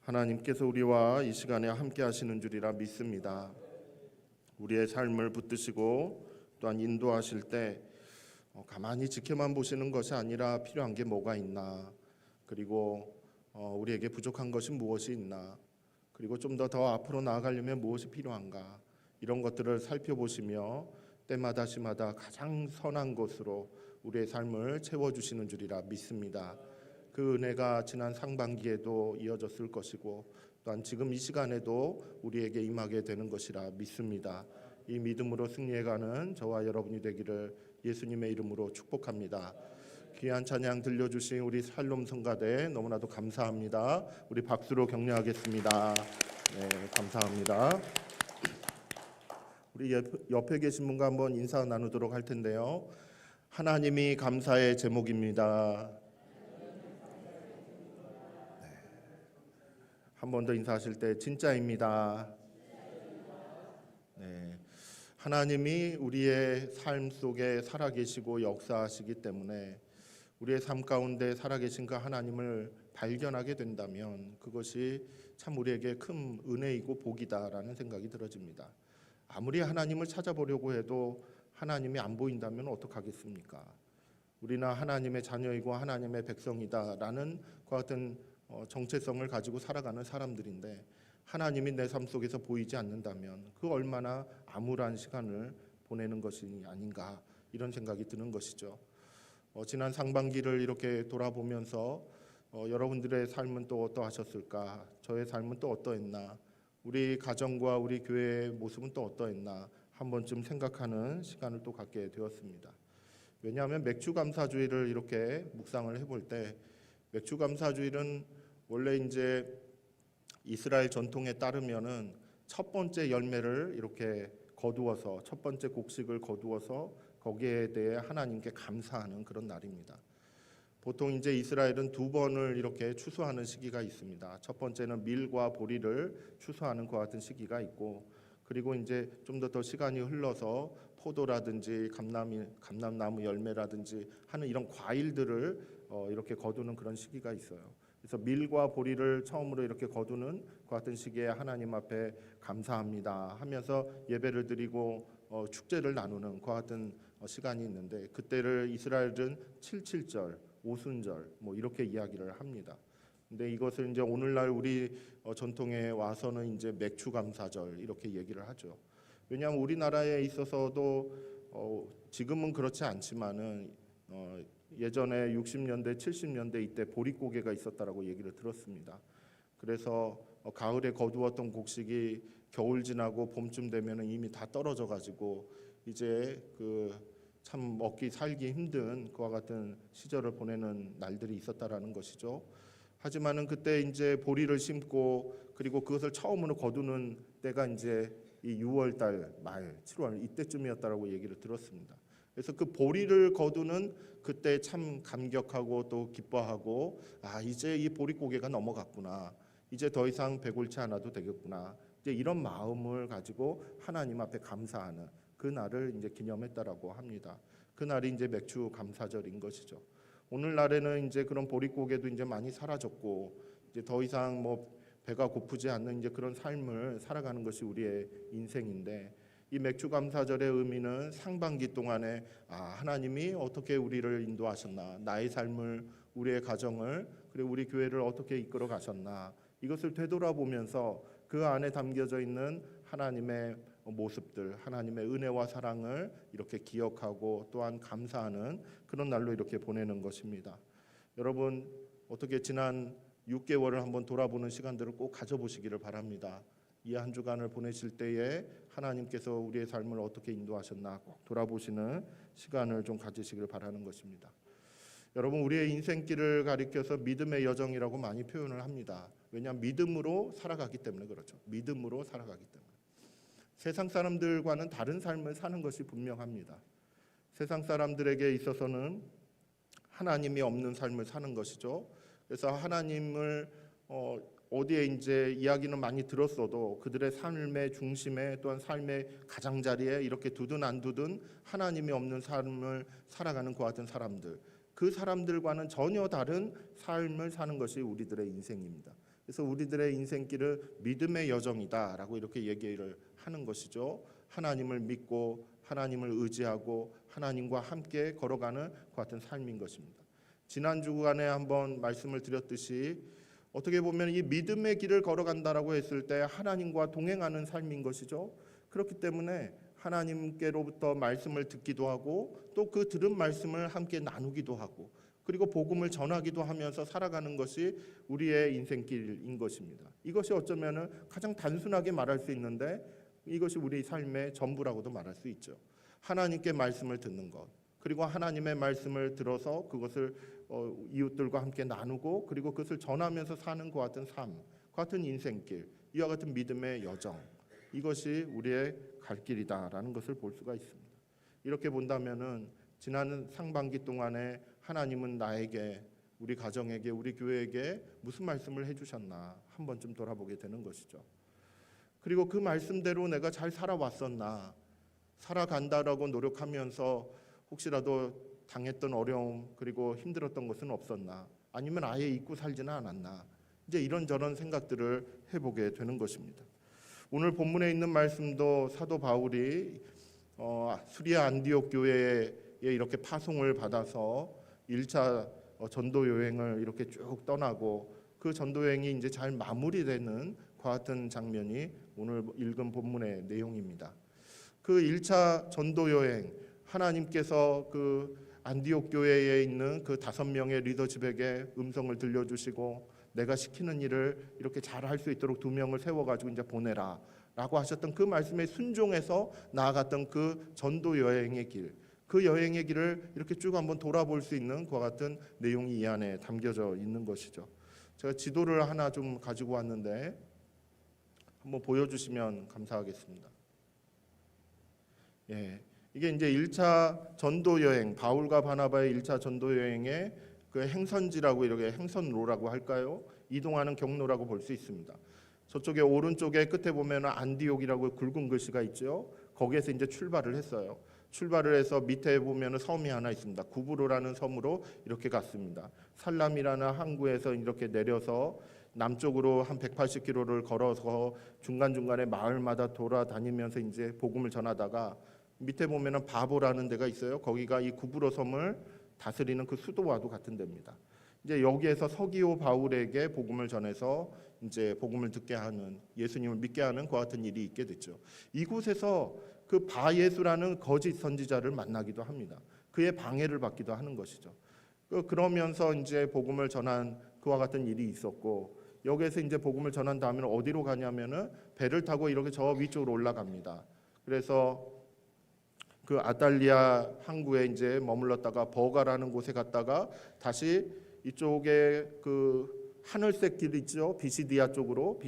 하나님께서 우리와 이 시간에 함께 하시는 줄이라 믿습니다. 우리의 삶을 붙드시고 또한 인도하실 때 가만히 지켜만 보시는 것이 아니라 필요한 게 뭐가 있나, 그리고 우리에게 부족한 것이 무엇이 있나, 그리고 좀 더 앞으로 나아가려면 무엇이 필요한가, 이런 것들을 살펴보시며 때마다 시마다 가장 선한 것으로 우리의 삶을 채워주시는 줄이라 믿습니다. 그 은혜가 지난 상반기에도 이어졌을 것이고 또한 지금 이 시간에도 우리에게 임하게 되는 것이라 믿습니다. 이 믿음으로 승리해가는 저와 여러분이 되기를 예수님의 이름으로 축복합니다. 귀한 찬양 들려주신 우리 살롬 성가대 너무나도 감사합니다. 우리 박수로 격려하겠습니다. 네, 감사합니다. 우리 옆에 계신 분과 한번 인사 나누도록 할 텐데요. 하나님이 감사의 제목입니다. 한 번 더 인사하실 때 진짜입니다. 네, 하나님이 우리의 삶 속에 살아계시고 역사하시기 때문에 우리의 삶 가운데 살아계신 그 하나님을 발견하게 된다면 그것이 참 우리에게 큰 은혜이고 복이다라는 생각이 들어집니다. 아무리 하나님을 찾아보려고 해도 하나님이 안 보인다면 어떡하겠습니까? 우리나 하나님의 자녀이고 하나님의 백성이다라는 그 같은 정체성을 가지고 살아가는 사람들인데 하나님이 내 삶 속에서 보이지 않는다면 그 얼마나 암울한 시간을 보내는 것이 아닌가, 이런 생각이 드는 것이죠. 지난 상반기를 이렇게 돌아보면서 여러분들의 삶은 또 어떠하셨을까, 저의 삶은 또 어떠했나, 우리 가정과 우리 교회의 모습은 또 어떠했나 한 번쯤 생각하는 시간을 또 갖게 되었습니다. 왜냐하면 맥주감사주일을 이렇게 묵상을 해볼 때 맥주감사주일은 원래 이제 이스라엘 전통에 따르면은 첫 번째 열매를 이렇게 거두어서 첫 번째 곡식을 거두어서 거기에 대해 하나님께 감사하는 그런 날입니다. 보통 이제 이스라엘은 두 번을 이렇게 추수하는 시기가 있습니다. 첫 번째는 밀과 보리를 추수하는 것 같은 시기가 있고, 그리고 이제 좀 더 시간이 흘러서 포도라든지 감람나무 열매라든지 하는 이런 과일들을 이렇게 거두는 그런 시기가 있어요. 그래서 밀과 보리를 처음으로 이렇게 거두는 그 같은 시기에 하나님 앞에 감사합니다 하면서 예배를 드리고 축제를 나누는 그 같은 시간이 있는데, 그때를 이스라엘은 77절, 오순절 뭐 이렇게 이야기를 합니다. 근데 이것을 이제 오늘날 우리 전통에 와서는 이제 맥주감사절 이렇게 얘기를 하죠. 왜냐하면 우리나라에 있어서도 지금은 그렇지 않지만은 예전에 60년대, 70년대 이때 보릿고개가 있었다라고 얘기를 들었습니다. 그래서 가을에 거두었던 곡식이 겨울 지나고 봄쯤 되면은 이미 다 떨어져 가지고 이제 참 먹기 살기 힘든 그와 같은 시절을 보내는 날들이 있었다라는 것이죠. 하지만은 그때 이제 보리를 심고 그리고 그것을 처음으로 거두는 때가 이제 이 6월 달 말 7월 이때쯤이었다라고 얘기를 들었습니다. 그래서 그 보리를 거두는 그때 참 감격하고 또 기뻐하고, 이제 이 보릿고개가 넘어갔구나, 이제 더 이상 배골치 않아도 되겠구나, 이제 이런 마음을 가지고 하나님 앞에 감사하는 그 날을 이제 기념했다라고 합니다. 그 날이 이제 맥주 감사절인 것이죠. 오늘날에는 이제 그런 보릿고개도 이제 많이 사라졌고 이제 더 이상 뭐 배가 고프지 않는 이제 그런 삶을 살아가는 것이 우리의 인생인데, 이 맥주감사절의 의미는 상반기 동안에 하나님이 어떻게 우리를 인도하셨나, 나의 삶을, 우리의 가정을, 그리고 우리 교회를 어떻게 이끌어 가셨나, 이것을 되돌아보면서 그 안에 담겨져 있는 하나님의 모습들, 하나님의 은혜와 사랑을 이렇게 기억하고 또한 감사하는 그런 날로 이렇게 보내는 것입니다. 여러분, 어떻게 지난 6개월을 한번 돌아보는 시간들을 꼭 가져보시기를 바랍니다. 이 한 주간을 보내실 때에 하나님께서 우리의 삶을 어떻게 인도하셨나 꼭 돌아보시는 시간을 좀 가지시기를 바라는 것입니다. 여러분, 우리의 인생길을 가리켜서 믿음의 여정이라고 많이 표현을 합니다. 왜냐하면 믿음으로 살아가기 때문에 그렇죠. 믿음으로 살아가기 때문에. 세상 사람들과는 다른 삶을 사는 것이 분명합니다. 세상 사람들에게 있어서는 하나님이 없는 삶을 사는 것이죠. 그래서 하나님을 어디에 이제 이야기는 많이 들었어도 그들의 삶의 중심에 또한 삶의 가장자리에 이렇게 두든 안 두든 하나님이 없는 삶을 살아가는 그 같은 사람들, 그 사람들과는 전혀 다른 삶을 사는 것이 우리들의 인생입니다. 그래서 우리들의 인생길은 믿음의 여정이다라고 이렇게 얘기를 하는 것이죠. 하나님을 믿고 하나님을 의지하고 하나님과 함께 걸어가는 그 같은 삶인 것입니다. 지난 주간에 한번 말씀을 드렸듯이 어떻게 보면 이 믿음의 길을 걸어간다라고 했을 때 하나님과 동행하는 삶인 것이죠. 그렇기 때문에 하나님께로부터 말씀을 듣기도 하고 또 그 들은 말씀을 함께 나누기도 하고 그리고 복음을 전하기도 하면서 살아가는 것이 우리의 인생길인 것입니다. 이것이 어쩌면 가장 단순하게 말할 수 있는데 이것이 우리 삶의 전부라고도 말할 수 있죠. 하나님께 말씀을 듣는 것, 그리고 하나님의 말씀을 들어서 그것을 이웃들과 함께 나누고 그리고 그것을 전하면서 사는 것 같은 삶, 그 같은 인생길, 이와 같은 믿음의 여정, 이것이 우리의 갈 길이다라는 것을 볼 수가 있습니다. 이렇게 본다면은 지난 상반기 동안에 하나님은 나에게, 우리 가정에게, 우리 교회에게 무슨 말씀을 해주셨나 한 번쯤 돌아보게 되는 것이죠. 그리고 그 말씀대로 내가 잘 살아왔었나, 살아간다라고 노력하면서 혹시라도 당했던 어려움 그리고 힘들었던 것은 없었나, 아니면 아예 잊고 살지는 않았나, 이제 이런저런 생각들을 해보게 되는 것입니다. 오늘 본문에 있는 말씀도 사도 바울이 수리아 안디옥 교회에 이렇게 파송을 받아서 1차 전도 여행을 이렇게 쭉 떠나고 그 전도 여행이 이제 잘 마무리되는 그 같은 장면이 오늘 읽은 본문의 내용입니다. 그 1차 전도 여행, 하나님께서 그 안디옥 교회에 있는 그 5명의 리더십에게 음성을 들려주시고 내가 시키는 일을 이렇게 잘 할 수 있도록 2명을 세워가지고 이제 보내라 라고 하셨던 그 말씀에 순종해서 나아갔던 그 전도 여행의 길, 그 여행의 길을 이렇게 쭉 한번 돌아볼 수 있는 그와 같은 내용이 이 안에 담겨져 있는 것이죠. 제가 지도를 하나 좀 가지고 왔는데 한번 보여주시면 감사하겠습니다. 예, 이게 이제 1차 전도 여행, 바울과 바나바의 1차 전도 여행의 그 행선지라고 이렇게 행선로라고 할까요? 이동하는 경로라고 볼 수 있습니다. 저쪽에 오른쪽에 끝에 보면 안디옥이라고 굵은 글씨가 있죠. 거기에서 이제 출발을 했어요. 출발을 해서 밑에 보면 섬이 하나 있습니다. 구브로라는 섬으로 이렇게 갔습니다. 살람이라는 항구에서 이렇게 내려서 남쪽으로 한 180km를 걸어서 중간중간에 마을마다 돌아다니면서 이제 복음을 전하다가 밑에 보면은 바보라는 데가 있어요. 거기가 이 구브로 섬을 다스리는 그 수도와도 같은 데입니다. 이제 여기에서 서기오 바울에게 복음을 전해서 이제 복음을 듣게 하는, 예수님을 믿게 하는 그 같은 일이 있게 됐죠. 이곳에서 그 바예수라는 거짓 선지자를 만나기도 합니다. 그의 방해를 받기도 하는 것이죠. 그러면서 이제 복음을 전한 그와 같은 일이 있었고, 여기에서 이제 복음을 전한 다음에 어디로 가냐면은 배를 타고 이렇게 저 위쪽으로 올라갑니다. 그래서 그 아달리아 항구에 이제 머물렀다가 버가라는 곳에 갔다가 다시 이쪽에 그 하늘색 길 있죠. 비시디아 쪽으로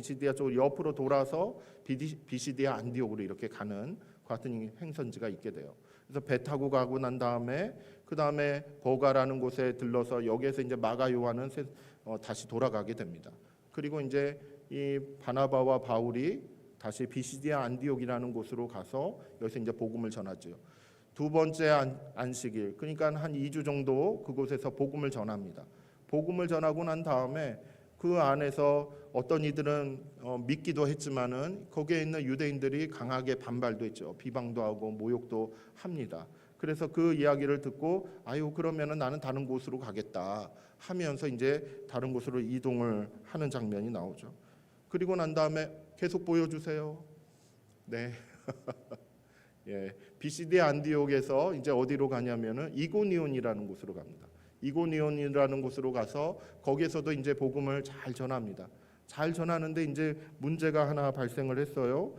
옆으로 돌아서 비시디아 안디옥으로 이렇게 가는 같은 행선지가 있게 돼요. 그래서 배 타고 가고 난 다음에 그 다음에 버가라는 곳에 들러서 여기에서 이제 마가 요한은 다시 돌아가게 됩니다. 그리고 이제 이 바나바와 바울이 다시 비시디아 안디옥이라는 곳으로 가서 여기서 이제 복음을 전하죠. 두 번째 안식일, 그러니까 한 2주 정도 그곳에서 복음을 전합니다. 복음을 전하고 난 다음에 그 안에서 어떤 이들은 믿기도 했지만은 거기에 있는 유대인들이 강하게 반발도 했죠. 비방도 하고 모욕도 합니다. 그래서 그 이야기를 듣고 아유 그러면은 나는 다른 곳으로 가겠다 하면서 이제 다른 곳으로 이동을 하는 장면이 나오죠. 그리고 난 다음에 계속 보여주세요. 네. 예, 비시디 안디옥에서 이제 어디로 가냐면은 이고니온이라는 곳으로 갑니다. 이고니온이라는 곳으로 가서 거기에서도 이제 복음을 잘 전합니다. 잘 전하는데 이제 문제가 하나 발생을 했어요.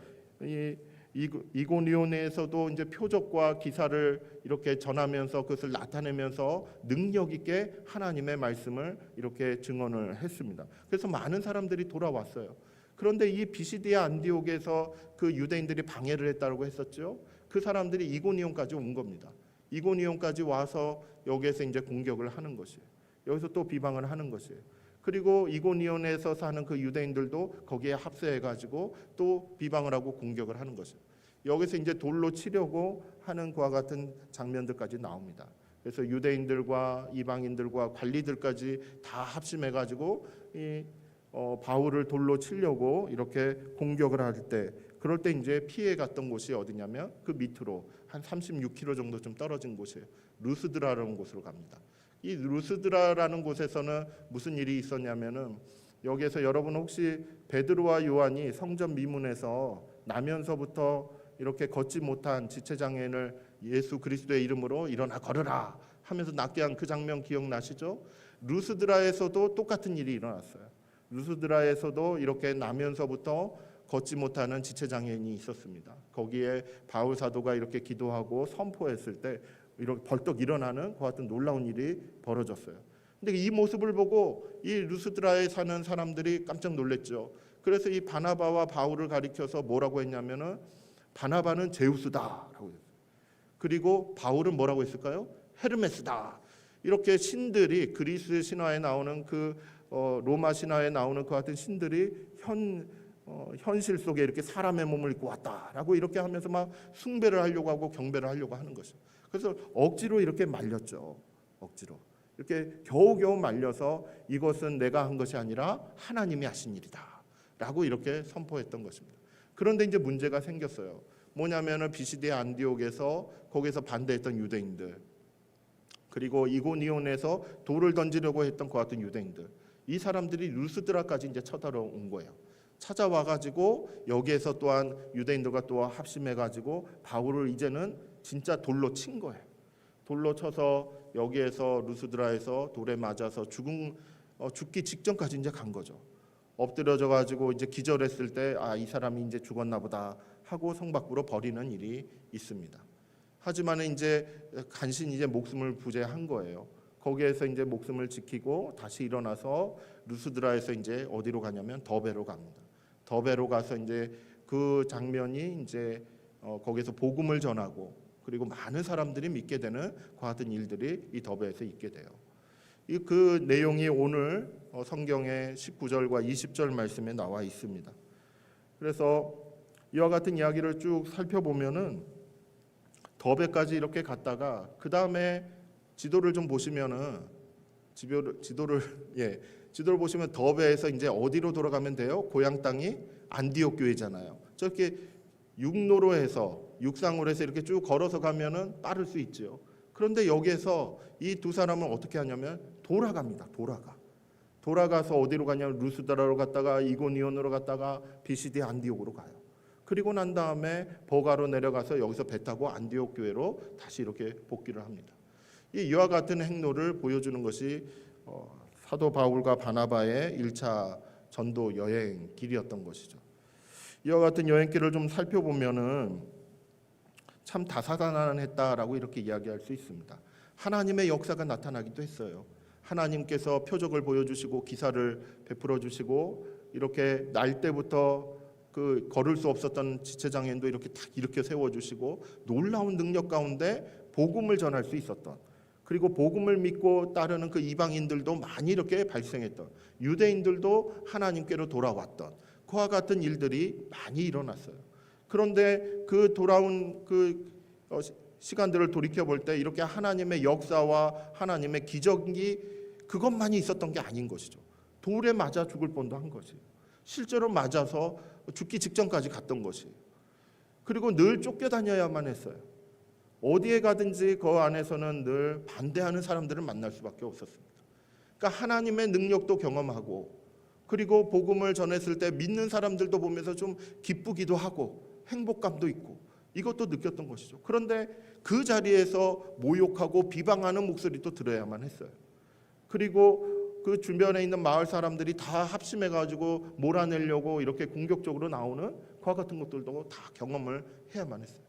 이고니온에서도 이제 표적과 기사를 이렇게 전하면서 그것을 나타내면서 능력 있게 하나님의 말씀을 이렇게 증언을 했습니다. 그래서 많은 사람들이 돌아왔어요. 그런데 이 비시디아 안디옥에서 그 유대인들이 방해를 했다고 했었죠. 그 사람들이 이고니온까지 온 겁니다. 이고니온까지 와서 여기에서 이제 공격을 하는 것이에요. 여기서 또 비방을 하는 것이에요. 그리고 이고니온에서 사는 그 유대인들도 거기에 합세해가지고 또 비방을 하고 공격을 하는 것이에요. 여기서 이제 돌로 치려고 하는 그와 같은 장면들까지 나옵니다. 그래서 유대인들과 이방인들과 관리들까지 다 합심해가지고 이 바울을 돌로 치려고 이렇게 공격을 할 때, 그럴 때 이제 피해 갔던 곳이 어디냐면 그 밑으로 한 36km 정도 좀 떨어진 곳이에요. 루스드라라는 곳으로 갑니다. 이 루스드라라는 곳에서는 무슨 일이 있었냐면은, 여기에서 여러분 혹시 베드로와 요한이 성전 미문에서 나면서부터 이렇게 걷지 못한 지체장애인을 예수 그리스도의 이름으로 일어나 걸으라 하면서 낫게 한 그 장면 기억나시죠? 루스드라에서도 똑같은 일이 일어났어요. 루스드라에서도 이렇게 나면서부터 걷지 못하는 지체장애인이 있었습니다. 거기에 바울 사도가 이렇게 기도하고 선포했을 때 이렇게 벌떡 일어나는 그 같은 놀라운 일이 벌어졌어요. 근데 이 모습을 보고 이 루스드라에 사는 사람들이 깜짝 놀랐죠. 그래서 이 바나바와 바울을 가리켜서 뭐라고 했냐면은, 바나바는 제우스다라고 했어요. 그리고 바울은 뭐라고 했을까요? 헤르메스다. 이렇게 신들이, 그리스 신화에 나오는 로마 신화에 나오는 그 같은 신들이 현실 속에 이렇게 사람의 몸을 입고 왔다라고 이렇게 하면서 막 숭배를 하려고 하고 경배를 하려고 하는 것이죠. 그래서 억지로 이렇게 말렸죠. 억지로 이렇게 겨우겨우 말려서 이것은 내가 한 것이 아니라 하나님이 하신 일이다라고 이렇게 선포했던 것입니다. 그런데 이제 문제가 생겼어요. 뭐냐면은 비시디아 안디옥에서 거기서 반대했던 유대인들, 그리고 이고니온에서 돌을 던지려고 했던 그 같은 유대인들, 이 사람들이 루스드라까지 이제 쳐들어온 거예요. 찾아와가지고 여기에서 또한 유대인들과 또 합심해가지고 바울을 이제는 진짜 돌로 친 거예요. 돌로 쳐서 여기에서 루스드라에서 돌에 맞아서 죽기 직전까지 이제 간 거죠. 엎드려져가지고 이제 기절했을 때 이 사람이 이제 죽었나 보다 하고 성 밖으로 버리는 일이 있습니다. 하지만 이제 간신히 이제 목숨을 부재한 거예요. 거기에서 이제 목숨을 지키고 다시 일어나서 루스드라에서 이제 어디로 가냐면 더베로 갑니다. 더베로 가서 이제 그 장면이 이제 거기서 복음을 전하고, 그리고 많은 사람들이 믿게 되는 그 같은 일들이 이 더베에서 있게 돼요. 그 내용이 오늘 성경의 19절과 20절 말씀에 나와 있습니다. 그래서 이와 같은 이야기를 쭉 살펴보면은 더베까지 이렇게 갔다가 그 다음에 지도를 좀 보시면은 지도를 보시면 더베에서 이제 어디로 돌아가면 돼요? 고향 땅이 안디옥 교회잖아요. 저렇게 육로로 해서 육상으로 해서 이렇게 쭉 걸어서 가면은 빠를 수 있죠. 그런데 여기에서 이 두 사람은 어떻게 하냐면 돌아갑니다. 돌아가서 어디로 가냐면 루스드라로 갔다가 이고니온으로 갔다가 비시디 안디옥으로 가요. 그리고 난 다음에 버가로 내려가서 여기서 배 타고 안디옥 교회로 다시 이렇게 복귀를 합니다. 이와 같은 행로를 보여주는 것이 사도 바울과 바나바의 1차 전도 여행 길이었던 것이죠. 이와 같은 여행길을 좀 살펴보면은 참 다사다난했다라고 이렇게 이야기할 수 있습니다. 하나님의 역사가 나타나기도 했어요. 하나님께서 표적을 보여주시고 기사를 베풀어 주시고, 이렇게 날 때부터 그 걸을 수 없었던 지체장애인도 이렇게 딱 일으켜 세워주시고, 놀라운 능력 가운데 복음을 전할 수 있었던, 그리고 복음을 믿고 따르는 그 이방인들도 많이 이렇게 발생했던, 유대인들도 하나님께로 돌아왔던 그와 같은 일들이 많이 일어났어요. 그런데 그 돌아온 시간들을 돌이켜 볼 때 이렇게 하나님의 역사와 하나님의 기적이 그것만이 있었던 게 아닌 것이죠. 돌에 맞아 죽을 뻔도 한 것이에요. 실제로 맞아서 죽기 직전까지 갔던 것이에요. 그리고 늘 쫓겨다녀야만 했어요. 어디에 가든지 그 안에서는 늘 반대하는 사람들을 만날 수밖에 없었습니다. 그러니까 하나님의 능력도 경험하고, 그리고 복음을 전했을 때 믿는 사람들도 보면서 좀 기쁘기도 하고 행복감도 있고, 이것도 느꼈던 것이죠. 그런데 그 자리에서 모욕하고 비방하는 목소리도 들어야만 했어요. 그리고 그 주변에 있는 마을 사람들이 다 합심해가지고 몰아내려고 이렇게 공격적으로 나오는 그와 같은 것들도 다 경험을 해야만 했어요.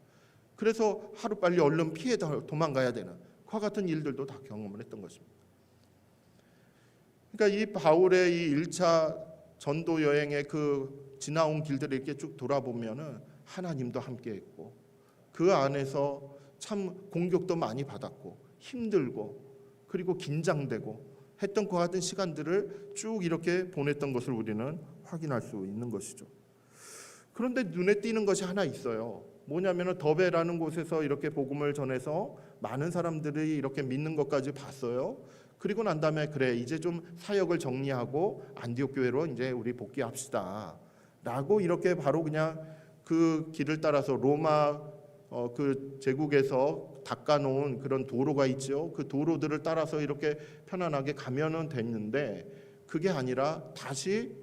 그래서 하루빨리 얼른 피해 도망가야 되는 그와 같은 일들도 다 경험을 했던 것입니다. 그러니까 이 바울의 이 1차 전도 여행의 그 지나온 길들을 이렇게 쭉 돌아보면은 하나님도 함께했고, 그 안에서 참 공격도 많이 받았고 힘들고 그리고 긴장되고 했던 그 같은 시간들을 쭉 이렇게 보냈던 것을 우리는 확인할 수 있는 것이죠. 그런데 눈에 띄는 것이 하나 있어요. 뭐냐면은 더베라는 곳에서 이렇게 복음을 전해서 많은 사람들이 이렇게 믿는 것까지 봤어요. 그리고 난 다음에 그래 이제 좀 사역을 정리하고 안디옥 교회로 이제 우리 복귀합시다 라고 이렇게 바로 그냥 그 길을 따라서 로마 그 제국에서 닦아놓은 그런 도로가 있죠. 그 도로들을 따라서 이렇게 편안하게 가면은 됐는데, 그게 아니라 다시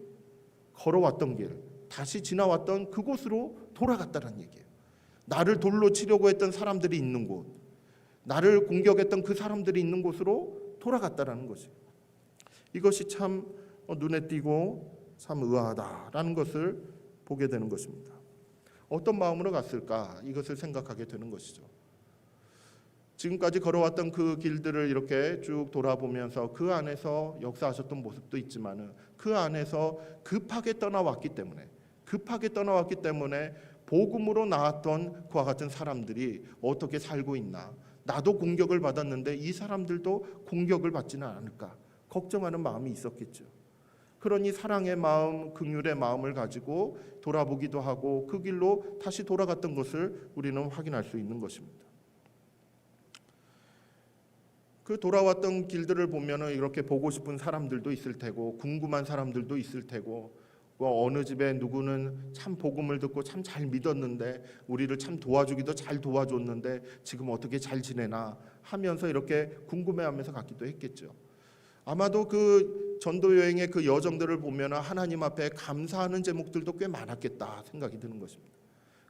걸어왔던 길, 다시 지나왔던 그곳으로 돌아갔다는 얘기예요. 나를 돌로 치려고 했던 사람들이 있는 곳, 나를 공격했던 그 사람들이 있는 곳으로 돌아갔다라는 것이에요. 이것이 참 눈에 띄고 참 의아하다라는 것을 보게 되는 것입니다. 어떤 마음으로 갔을까? 이것을 생각하게 되는 것이죠. 지금까지 걸어왔던 그 길들을 이렇게 쭉 돌아보면서 그 안에서 역사하셨던 모습도 있지만은 그 안에서 급하게 떠나왔기 때문에 복음으로 나왔던 그와 같은 사람들이 어떻게 살고 있나? 나도 공격을 받았는데 이 사람들도 공격을 받지는 않을까? 걱정하는 마음이 있었겠죠. 그러니 사랑의 마음, 긍휼의 마음을 가지고 돌아보기도 하고 그 길로 다시 돌아갔던 것을 우리는 확인할 수 있는 것입니다. 그 돌아왔던 길들을 보면은 이렇게 보고 싶은 사람들도 있을 테고 궁금한 사람들도 있을 테고 어느 집에 누구는 참 복음을 듣고 참 잘 믿었는데 우리를 참 도와주기도 잘 도와줬는데 지금 어떻게 잘 지내나 하면서 이렇게 궁금해하면서 갔기도 했겠죠. 아마도 그 전도 여행의 그 여정들을 보면 하나님 앞에 감사하는 제목들도 꽤 많았겠다 생각이 드는 것입니다.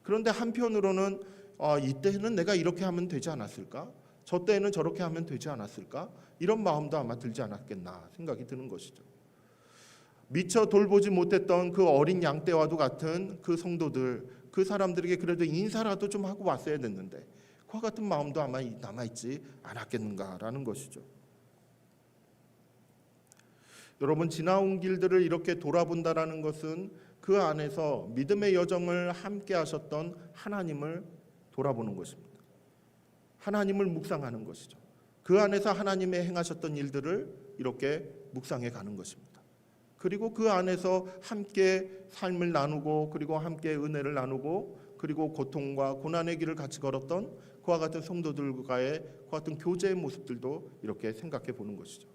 그런데 한편으로는 이때는 내가 이렇게 하면 되지 않았을까? 저 때에는 저렇게 하면 되지 않았을까? 이런 마음도 아마 들지 않았겠나 생각이 드는 것이죠. 미처 돌보지 못했던 그 어린 양 떼와도 같은 그 성도들, 그 사람들에게 그래도 인사라도 좀 하고 왔어야 됐는데 그와 같은 마음도 아마 남아있지 않았겠는가라는 것이죠. 여러분, 지나온 길들을 이렇게 돌아본다라는 것은 그 안에서 믿음의 여정을 함께 하셨던 하나님을 돌아보는 것입니다. 하나님을 묵상하는 것이죠. 그 안에서 하나님의 행하셨던 일들을 이렇게 묵상해 가는 것입니다. 그리고 그 안에서 함께 삶을 나누고 그리고 함께 은혜를 나누고 그리고 고통과 고난의 길을 같이 걸었던 그와 같은 성도들과의 그와 같은 교제의 모습들도 이렇게 생각해 보는 것이죠.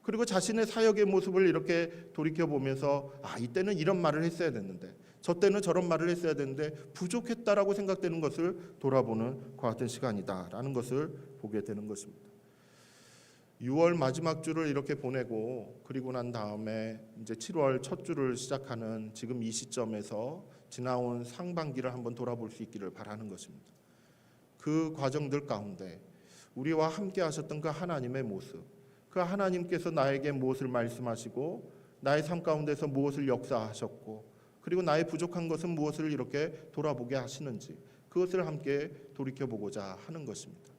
그리고 자신의 사역의 모습을 이렇게 돌이켜보면서 이때는 이런 말을 했어야 됐는데 저 때는 저런 말을 했어야 되는데 부족했다라고 생각되는 것을 돌아보는 그와 같은 시간이다라는 것을 보게 되는 것입니다. 6월 마지막 주를 이렇게 보내고 그리고 난 다음에 이제 7월 첫 주를 시작하는 지금 이 시점에서 지나온 상반기를 한번 돌아볼 수 있기를 바라는 것입니다. 그 과정들 가운데 우리와 함께 하셨던 그 하나님의 모습, 그 하나님께서 나에게 무엇을 말씀하시고 나의 삶 가운데서 무엇을 역사하셨고 그리고 나의 부족한 것은 무엇을 이렇게 돌아보게 하시는지 그것을 함께 돌이켜보고자 하는 것입니다.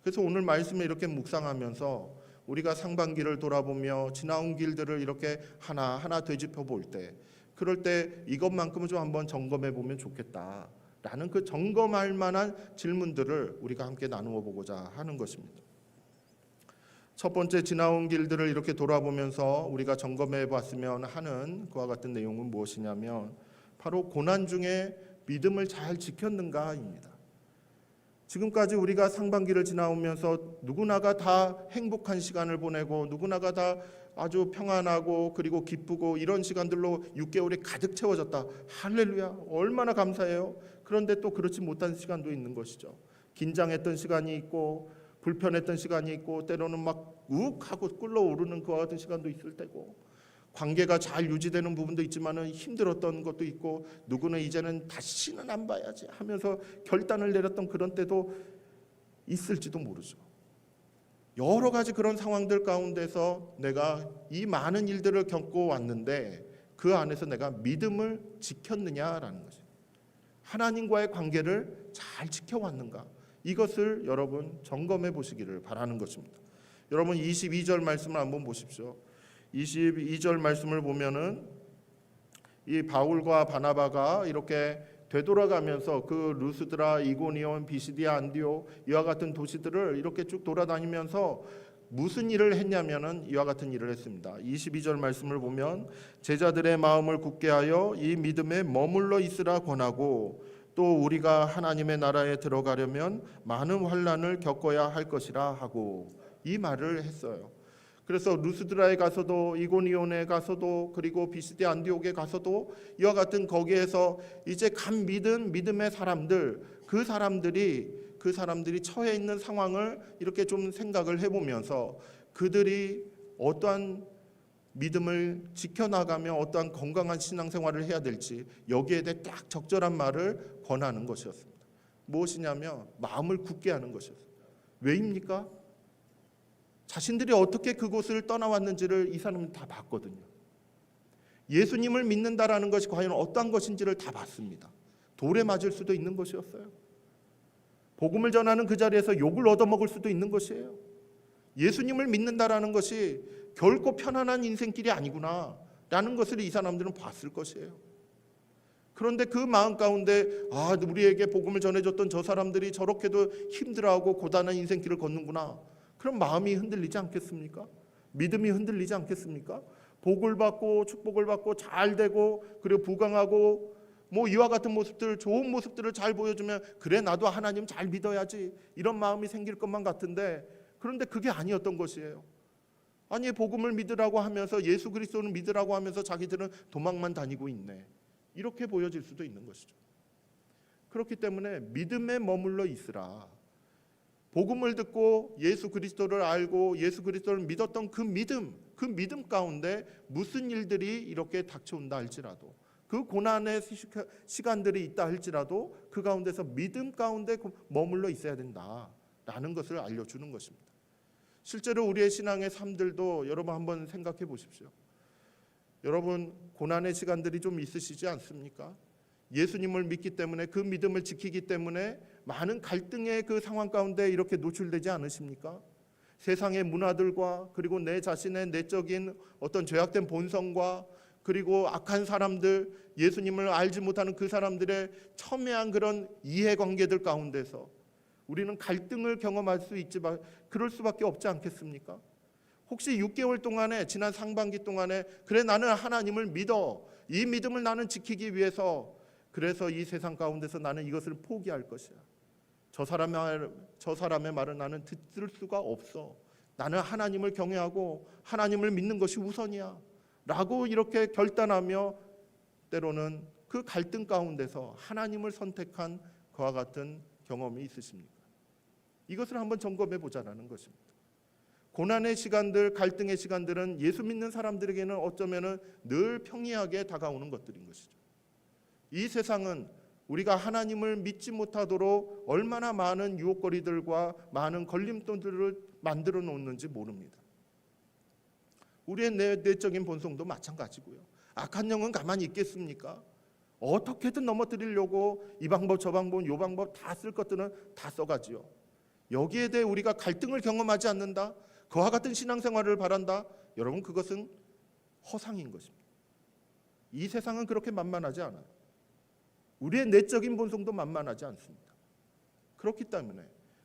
그래서 오늘 말씀을 이렇게 묵상하면서 우리가 상반기를 돌아보며 지나온 길들을 이렇게 하나하나 되짚어 볼 때 그럴 때 이것만큼은 좀 한번 점검해 보면 좋겠다라는 그 점검할 만한 질문들을 우리가 함께 나누어 보고자 하는 것입니다. 첫 번째, 지나온 길들을 이렇게 돌아보면서 우리가 점검해 봤으면 하는 그와 같은 내용은 무엇이냐면 바로 고난 중에 믿음을 잘 지켰는가입니다. 지금까지 우리가 상반기를 지나오면서 누구나가 다 행복한 시간을 보내고 누구나가 다 아주 평안하고 그리고 기쁘고 이런 시간들로 6개월이 가득 채워졌다. 할렐루야, 얼마나 감사해요. 그런데 또 그렇지 못한 시간도 있는 것이죠. 긴장했던 시간이 있고 불편했던 시간이 있고 때로는 막 욱하고 끓어오르는 그와 같은 시간도 있을 때고 관계가 잘 유지되는 부분도 있지만은 힘들었던 것도 있고 누구는 이제는 다시는 안 봐야지 하면서 결단을 내렸던 그런 때도 있을지도 모르죠. 여러 가지 그런 상황들 가운데서 내가 이 많은 일들을 겪고 왔는데 그 안에서 내가 믿음을 지켰느냐라는 거죠. 하나님과의 관계를 잘 지켜왔는가? 이것을 여러분 점검해 보시기를 바라는 것입니다. 여러분 22절 말씀을 한번 보십시오. 22절 말씀을 보면은 이 바울과 바나바가 이렇게 되돌아가면서 그 루스드라, 이고니온, 비시디아, 안디옥 이와 같은 도시들을 이렇게 쭉 돌아다니면서 무슨 일을 했냐면은 이와 같은 일을 했습니다. 22절 말씀을 보면 제자들의 마음을 굳게 하여 이 믿음에 머물러 있으라 권하고 또 우리가 하나님의 나라에 들어가려면 많은 환난을 겪어야 할 것이라 하고 이 말을 했어요. 그래서 루스드라에 가서도 이고니온에 가서도 그리고 비시디 안디옥에 가서도 이와 같은 거기에서 이제 간 믿음의 사람들, 그 사람들이 처해 있는 상황을 이렇게 좀 생각을 해보면서 그들이 어떠한 믿음을 지켜나가며 어떠한 건강한 신앙생활을 해야 될지 여기에 대해 딱 적절한 말을 권하는 것이었습니다. 무엇이냐면 마음을 굳게 하는 것이었습니다. 왜입니까? 자신들이 어떻게 그곳을 떠나왔는지를 이 사람은 다 봤거든요. 예수님을 믿는다라는 것이 과연 어떠한 것인지를 다 봤습니다. 돌에 맞을 수도 있는 것이었어요. 복음을 전하는 그 자리에서 욕을 얻어먹을 수도 있는 것이에요. 예수님을 믿는다라는 것이 결코 편안한 인생길이 아니구나 라는 것을 이 사람들은 봤을 것이에요. 그런데 그 마음 가운데 우리에게 복음을 전해줬던 저 사람들이 저렇게도 힘들어하고 고단한 인생길을 걷는구나. 그럼 마음이 흔들리지 않겠습니까? 믿음이 흔들리지 않겠습니까? 복을 받고 축복을 받고 잘 되고 그리고 부강하고 이와 같은 모습들, 좋은 모습들을 잘 보여주면 그래 나도 하나님 잘 믿어야지 이런 마음이 생길 것만 같은데 그런데 그게 아니었던 것이에요. 아니 복음을 믿으라고 하면서 예수 그리스도를 믿으라고 하면서 자기들은 도망만 다니고 있네. 이렇게 보여질 수도 있는 것이죠. 그렇기 때문에 믿음에 머물러 있으라. 복음을 듣고 예수 그리스도를 알고 예수 그리스도를 믿었던 그 믿음 가운데 무슨 일들이 이렇게 닥쳐온다 할지라도 그 고난의 시간들이 있다 할지라도 그 가운데서 믿음 가운데 머물러 있어야 된다라는 것을 알려주는 것입니다. 실제로 우리의 신앙의 삶들도 여러분 한번 생각해 보십시오. 여러분 고난의 시간들이 좀 있으시지 않습니까? 예수님을 믿기 때문에 그 믿음을 지키기 때문에 많은 갈등의 그 상황 가운데 이렇게 노출되지 않으십니까? 세상의 문화들과 그리고 내 자신의 내적인 어떤 죄악된 본성과 그리고 악한 사람들, 예수님을 알지 못하는 그 사람들의 첨예한 그런 이해관계들 가운데서 우리는 갈등을 경험할 수 있지만 그럴 수밖에 없지 않겠습니까? 혹시 6개월 동안에 지난 상반기 동안에 그래 나는 하나님을 믿어. 이 믿음을 나는 지키기 위해서 그래서 이 세상 가운데서 나는 이것을 포기할 것이야. 저 사람의 말을 나는 듣을 수가 없어. 나는 하나님을 경외하고 하나님을 믿는 것이 우선이야. 라고 이렇게 결단하며 때로는 그 갈등 가운데서 하나님을 선택한 그와 같은 경험이 있으십니까? 이것을 한번 점검해 보자라는 것입니다. 고난의 시간들, 갈등의 시간들은 예수 믿는 사람들에게는 어쩌면 늘 평이하게 다가오는 것들인 것이죠. 이 세상은 우리가 하나님을 믿지 못하도록 얼마나 많은 유혹거리들과 많은 걸림돌들을 만들어 놓는지 모릅니다. 우리의 내적인 본성도 마찬가지고요. 악한 영은 가만히 있겠습니까? 어떻게든 넘어뜨리려고 이 방법 저 방법 요 방법 다 쓸 것들은 다 써가지요. 여기에 대해 우리가 갈등을 경험하지 않는다. 그와 같은 신앙생활을 바란다. 여러분 그것은 허상인 것입니다. 이 세상은 그렇게 만만하지 않아요. 우리의 내적인 본성도 만만하지 않습니다. 그렇기 때문에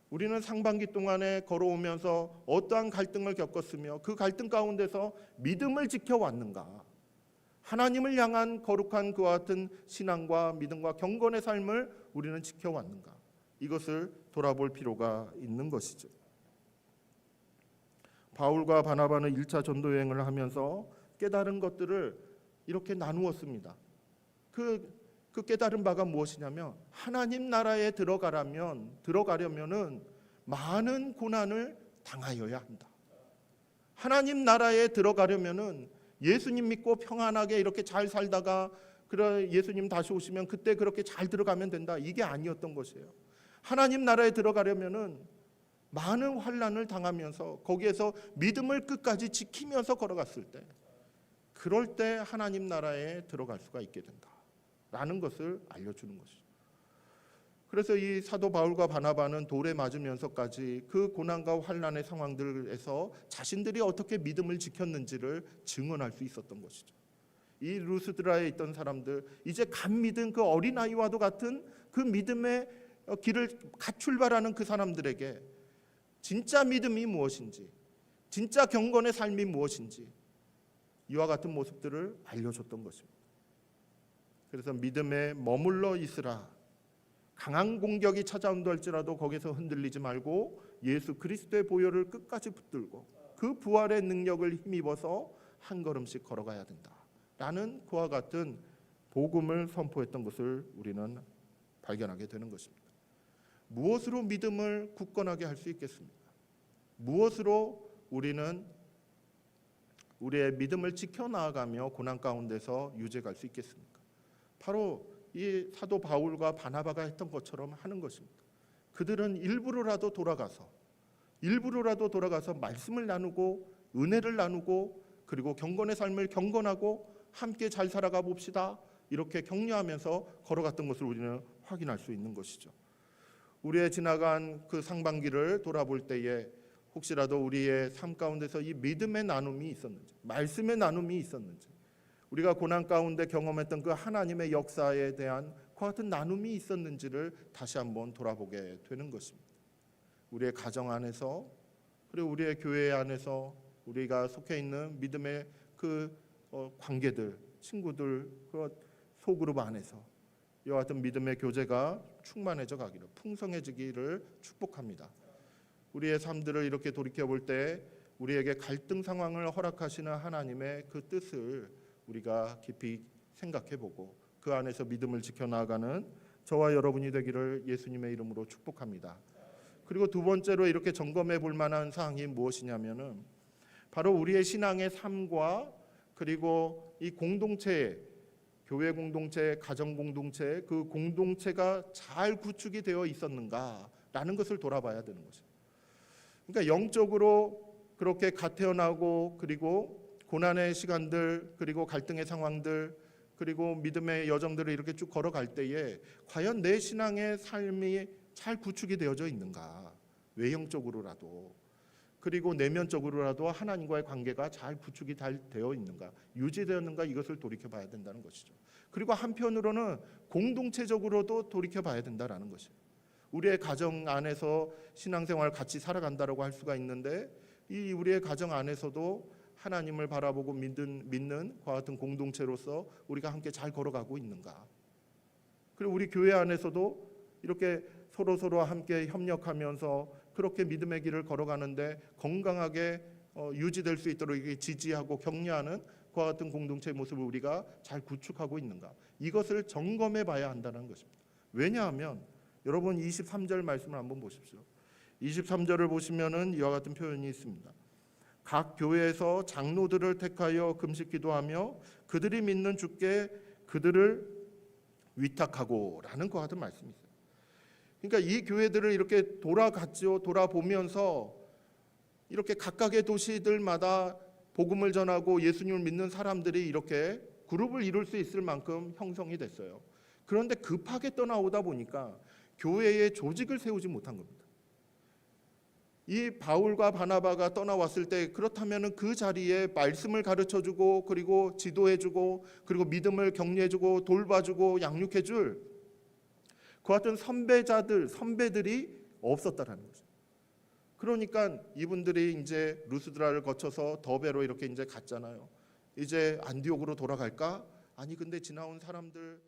우리는 상반기 동안에 걸어오면서 어떠한 갈등을 겪었으며 그 갈등 가운데서 믿음을 지켜왔는가, 하나님을 향한 거룩한 그와 같은 신앙과 믿음과 경건의 삶을 우리는 지켜왔는가, 이것을 돌아볼 필요가 있는 것이죠. 바울과 바나바는 1차 전도 여행을 하면서 깨달은 것들을 이렇게 나누었습니다. 그 깨달은 바가 무엇이냐면 하나님 나라에 들어가려면은 많은 고난을 당하여야 한다. 하나님 나라에 들어가려면은 예수님 믿고 평안하게 이렇게 잘 살다가 그래 예수님 다시 오시면 그때 그렇게 잘 들어가면 된다. 이게 아니었던 것이에요. 하나님 나라에 들어가려면은 많은 환난을 당하면서 거기에서 믿음을 끝까지 지키면서 걸어갔을 때, 그럴 때 하나님 나라에 들어갈 수가 있게 된다라는 것을 알려주는 것이죠. 그래서 이 사도 바울과 바나바는 돌에 맞으면서까지 그 고난과 환난의 상황들에서 자신들이 어떻게 믿음을 지켰는지를 증언할 수 있었던 것이죠. 이 루스드라에 있던 사람들, 이제 갓 믿은 그 어린아이와도 같은 그 믿음의 길을 갓 출발하는 그 사람들에게 진짜 믿음이 무엇인지, 진짜 경건의 삶이 무엇인지 이와 같은 모습들을 알려줬던 것입니다. 그래서 믿음에 머물러 있으라. 강한 공격이 찾아온다 할지라도 거기서 흔들리지 말고 예수 그리스도의 보혈을 끝까지 붙들고 그 그 부활의 능력을 힘입어서 한 걸음씩 걸어가야 된다라는 그와 같은 복음을 선포했던 것을 우리는 발견하게 되는 것입니다. 무엇으로 믿음을 굳건하게 할 수 있겠습니까? 무엇으로 우리는 우리의 믿음을 지켜나가며 고난 가운데서 유지할 수 있겠습니까? 바로 이 사도 바울과 바나바가 했던 것처럼 하는 것입니다. 그들은 일부러라도 돌아가서 말씀을 나누고 은혜를 나누고 그리고 경건의 삶을 경건하고 함께 잘 살아가 봅시다. 이렇게 격려하면서 걸어갔던 것을 우리는 확인할 수 있는 것이죠. 우리의 지나간 그 상반기를 돌아볼 때에 혹시라도 우리의 삶 가운데서 이 믿음의 나눔이 있었는지, 말씀의 나눔이 있었는지, 우리가 고난 가운데 경험했던 그 하나님의 역사에 대한 그와 같은 나눔이 있었는지를 다시 한번 돌아보게 되는 것입니다. 우리의 가정 안에서 그리고 우리의 교회 안에서 우리가 속해 있는 믿음의 그 관계들, 친구들, 그 소그룹 안에서 이와 같은 믿음의 교제가 충만해져 가기를, 풍성해지기를 축복합니다. 우리의 삶들을 이렇게 돌이켜볼 때 우리에게 갈등 상황을 허락하시는 하나님의 그 뜻을 우리가 깊이 생각해보고 그 안에서 믿음을 지켜나가는 저와 여러분이 되기를 예수님의 이름으로 축복합니다. 그리고 두 번째로 이렇게 점검해 볼 만한 사항이 무엇이냐면은 바로 우리의 신앙의 삶과 그리고 이 공동체, 교회 공동체, 가정 공동체, 그 공동체가 잘 구축이 되어 있었는가라는 것을 돌아봐야 되는 것입니다. 그러니까 영적으로 그렇게 갓 태어나고 그리고 고난의 시간들 그리고 갈등의 상황들 그리고 믿음의 여정들을 이렇게 쭉 걸어갈 때에 과연 내 신앙의 삶이 잘 구축이 되어져 있는가, 외형적으로라도 그리고 내면적으로라도 하나님과의 관계가 잘 구축이 잘 되어 있는가, 유지되었는가, 이것을 돌이켜봐야 된다는 것이죠. 그리고 한편으로는 공동체적으로도 돌이켜봐야 된다는 것이에요. 우리의 가정 안에서 신앙생활 같이 살아간다라고 할 수가 있는데 이 우리의 가정 안에서도 하나님을 바라보고 믿는 그와 같은 공동체로서 우리가 함께 잘 걸어가고 있는가, 그리고 우리 교회 안에서도 이렇게 서로 함께 협력하면서 그렇게 믿음의 길을 걸어가는데 건강하게 유지될 수 있도록 이렇게 지지하고 격려하는 그와 같은 공동체의 모습을 우리가 잘 구축하고 있는가, 이것을 점검해 봐야 한다는 것입니다. 왜냐하면 여러분 23절 말씀을 한번 보십시오. 23절을 보시면은 이와 같은 표현이 있습니다. 각 교회에서 장로들을 택하여 금식 기도하며 그들이 믿는 주께 그들을 위탁하고라는 것 같은 말씀이 있어요. 그러니까 이 교회들을 이렇게 돌아보면서 이렇게 각각의 도시들마다 복음을 전하고 예수님을 믿는 사람들이 이렇게 그룹을 이룰 수 있을 만큼 형성이 됐어요. 그런데 급하게 떠나오다 보니까 교회의 조직을 세우지 못한 겁니다. 이 바울과 바나바가 떠나왔을 때 그렇다면 그 자리에 말씀을 가르쳐주고 그리고 지도해주고 그리고 믿음을 격려해주고 돌봐주고 양육해줄 그 같은 선배들이 없었다라는 거죠. 그러니까 이분들이 이제 루스드라를 거쳐서 더베로 이렇게 이제 갔잖아요. 이제 안디옥으로 돌아갈까? 아니 근데 지나온 사람들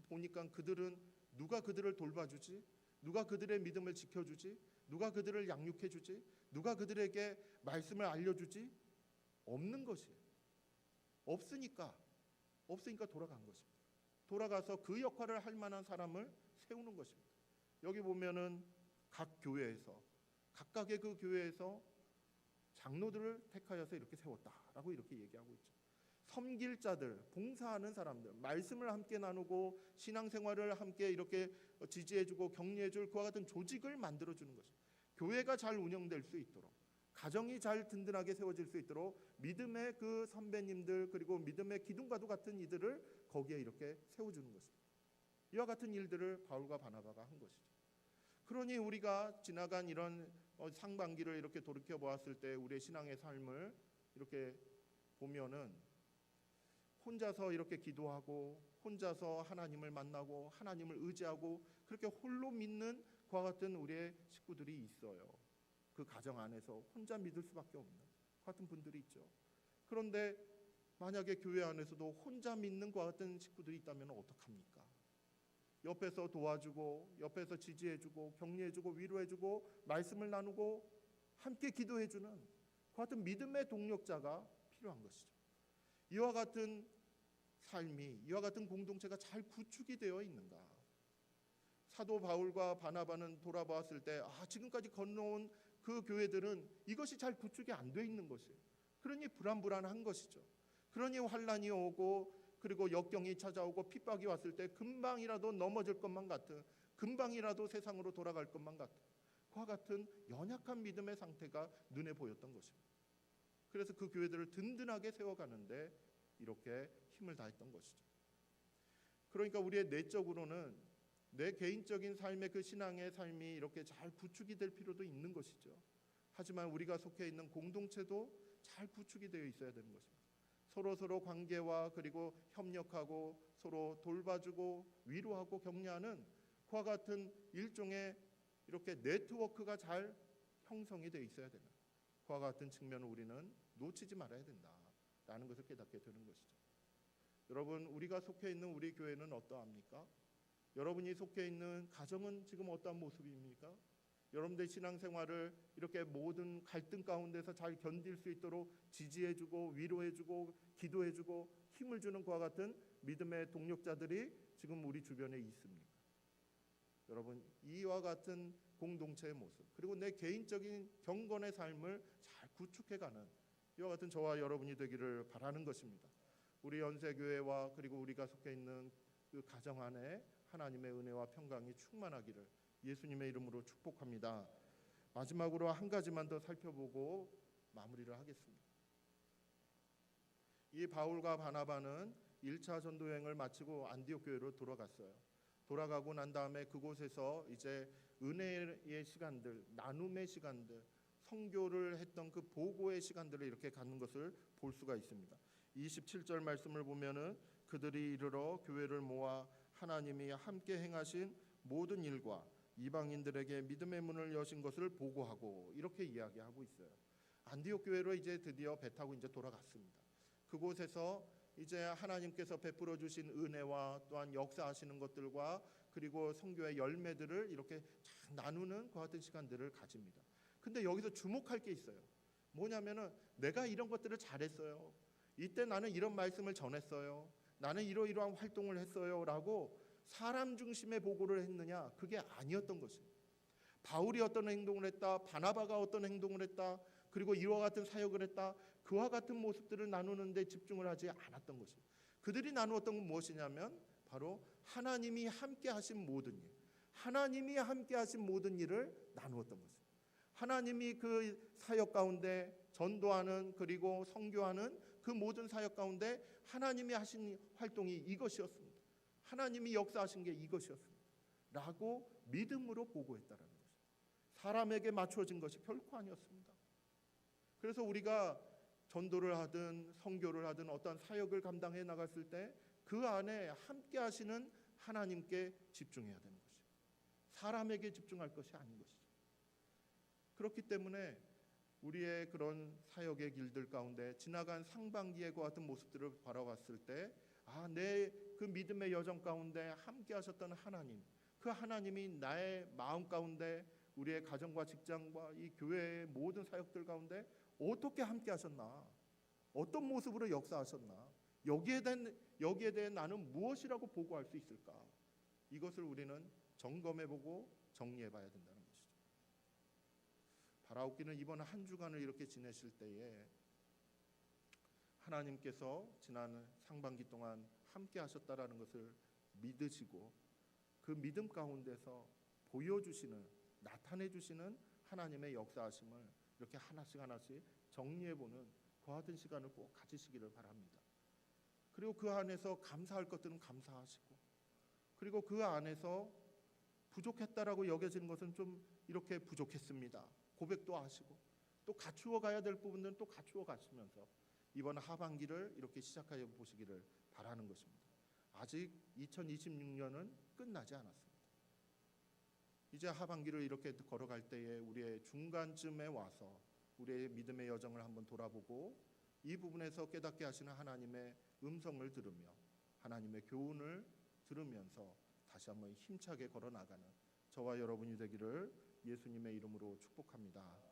보니까 그들은 누가 그들을 돌봐주지? 누가 그들의 믿음을 지켜주지? 누가 그들을 양육해주지? 누가 그들에게 말씀을 알려주지? 없는 것이에요. 없으니까 돌아간 것입니다. 돌아가서 그 역할을 할 만한 사람을 세우는 것입니다. 여기 보면은 각 교회에서 각각의 그 교회에서 장로들을 택하여서 이렇게 세웠다라고 이렇게 얘기하고 있죠. 섬길 자들, 봉사하는 사람들, 말씀을 함께 나누고 신앙생활을 함께 이렇게 지지해주고 격려해줄 그와 같은 조직을 만들어주는 것입니다. 교회가 잘 운영될 수 있도록, 가정이 잘 든든하게 세워질 수 있도록 믿음의 그 선배님들 그리고 믿음의 기둥과도 같은 이들을 거기에 이렇게 세워주는 것입니다. 이와 같은 일들을 바울과 바나바가 한 것이죠. 그러니 우리가 지나간 이런 상반기를 이렇게 돌이켜 보았을 때 우리의 신앙의 삶을 이렇게 보면은 혼자서 이렇게 기도하고 혼자서 하나님을 만나고 하나님을 의지하고 그렇게 홀로 믿는 그와 같은 우리의 식구들이 있어요. 그 가정 안에서 혼자 믿을 수밖에 없는 같은 분들이 있죠. 그런데 만약에 교회 안에서도 혼자 믿는 그와 같은 식구들이 있다면 어떡합니까? 옆에서 도와주고 옆에서 지지해주고 격려해주고 위로해주고 말씀을 나누고 함께 기도해주는 같은 믿음의 동력자가 필요한 것이죠. 이와 같은 삶이, 이와 같은 공동체가 잘 구축이 되어 있는가? 사도 바울과 바나바는 돌아보았을 때 지금까지 건너온 그 교회들은 이것이 잘 구축이 안 돼 있는 것이에요. 그러니 불안불안한 것이죠. 그러니 환란이 오고 그리고 역경이 찾아오고 핍박이 왔을 때 금방이라도 넘어질 것만 같은, 금방이라도 세상으로 돌아갈 것만 같은 그와 같은 연약한 믿음의 상태가 눈에 보였던 것입니다. 그래서 그 교회들을 든든하게 세워가는데 이렇게 힘을 다했던 것이죠. 그러니까 우리의 내적으로는 내 개인적인 삶의 그 신앙의 삶이 이렇게 잘 구축이 될 필요도 있는 것이죠. 하지만 우리가 속해 있는 공동체도 잘 구축이 되어 있어야 되는 것입니다. 서로 관계와 그리고 협력하고 서로 돌봐주고 위로하고 격려하는 그와 같은 일종의 이렇게 네트워크가 잘 형성이 되어 있어야 되는 그와 같은 측면을 우리는 놓치지 말아야 된다라는 것을 깨닫게 되는 것이죠. 여러분, 우리가 속해 있는 우리 교회는 어떠합니까? 여러분이 속해 있는 가정은 지금 어떠한 모습입니까? 여러분들의 신앙생활을 이렇게 모든 갈등 가운데서 잘 견딜 수 있도록 지지해주고 위로해주고 기도해주고 힘을 주는 그와 같은 믿음의 동력자들이 지금 우리 주변에 있습니까? 여러분, 이와 같은 공동체의 모습 그리고 내 개인적인 경건의 삶을 잘 구축해가는 이와 같은 저와 여러분이 되기를 바라는 것입니다. 우리 연세교회와 그리고 우리가 속해 있는 그 가정 안에 하나님의 은혜와 평강이 충만하기를 예수님의 이름으로 축복합니다. 마지막으로 한 가지만 더 살펴보고 마무리를 하겠습니다. 이 바울과 바나바는 1차 전도 여행을 마치고 안디옥 교회로 돌아갔어요. 돌아가고 난 다음에 그곳에서 이제 은혜의 시간들, 나눔의 시간들, 선교를 했던 그 보고의 시간들을 이렇게 갖는 것을 볼 수가 있습니다. 27절 말씀을 보면은 그들이 이르러 교회를 모아 하나님이 함께 행하신 모든 일과 이방인들에게 믿음의 문을 여신 것을 보고하고 이렇게 이야기하고 있어요. 안디옥 교회로 이제 드디어 배 타고 이제 돌아갔습니다. 그곳에서 이제 하나님께서 베풀어 주신 은혜와 또한 역사하시는 것들과 그리고 선교의 열매들을 이렇게 잘 나누는 그 같은 시간들을 가집니다. 근데 여기서 주목할 게 있어요. 뭐냐면은 내가 이런 것들을 잘했어요. 이때 나는 이런 말씀을 전했어요. 나는 이러이러한 활동을 했어요. 라고 사람 중심의 보고를 했느냐? 그게 아니었던 것입니다. 바울이 어떤 행동을 했다, 바나바가 어떤 행동을 했다, 그리고 이와 같은 사역을 했다, 그와 같은 모습들을 나누는 데 집중을 하지 않았던 것입니다. 그들이 나누었던 건 무엇이냐면 바로 하나님이 함께 하신 모든 일, 하나님이 함께 하신 모든 일을 나누었던 것입니다. 하나님이 그 사역 가운데 전도하는 그리고 선교하는 그 모든 사역 가운데 하나님이 하신 활동이 이것이었습니다. 하나님이 역사하신 게 이것이었습니다. 라고 믿음으로 보고했다라는 것입니다. 사람에게 맞춰진 것이 결코 아니었습니다. 그래서 우리가 전도를 하든 선교를 하든 어떤 사역을 감당해 나갔을 때 그 안에 함께 하시는 하나님께 집중해야 되는 것이죠. 사람에게 집중할 것이 아닌 것이죠. 그렇기 때문에 우리의 그런 사역의 길들 가운데 지나간 상반기의 그 같은 모습들을 바라봤을 때 내 그 믿음의 여정 가운데 함께 하셨던 하나님, 그 하나님이 나의 마음 가운데 우리의 가정과 직장과 이 교회의 모든 사역들 가운데 어떻게 함께 하셨나, 어떤 모습으로 역사하셨나, 여기에 대해 나는 무엇이라고 보고할 수 있을까, 이것을 우리는 점검해보고 정리해봐야 된다는 것이죠. 바라옵기는 이번 한 주간을 이렇게 지내실 때에 하나님께서 지난 상반기 동안 함께 하셨다라는 것을 믿으시고 그 믿음 가운데서 보여주시는, 나타내주시는 하나님의 역사하심을 이렇게 하나씩 정리해보는 그와 같은 시간을 꼭 가지시기를 바랍니다. 그리고 그 안에서 감사할 것들은 감사하시고, 그리고 그 안에서 부족했다라고 여겨지는 것은 좀 이렇게 부족했습니다 고백도 하시고, 또 갖추어 가야 될 부분들은 또 갖추어 가시면서 이번 하반기를 이렇게 시작해 보시기를 바라는 것입니다. 아직 2026년은 끝나지 않았습니다. 이제 하반기를 이렇게 걸어갈 때에 우리의 중간쯤에 와서 우리의 믿음의 여정을 한번 돌아보고 이 부분에서 깨닫게 하시는 하나님의 음성을 들으며 하나님의 교훈을 들으면서 다시 한번 힘차게 걸어나가는 저와 여러분이 되기를 예수님의 이름으로 축복합니다.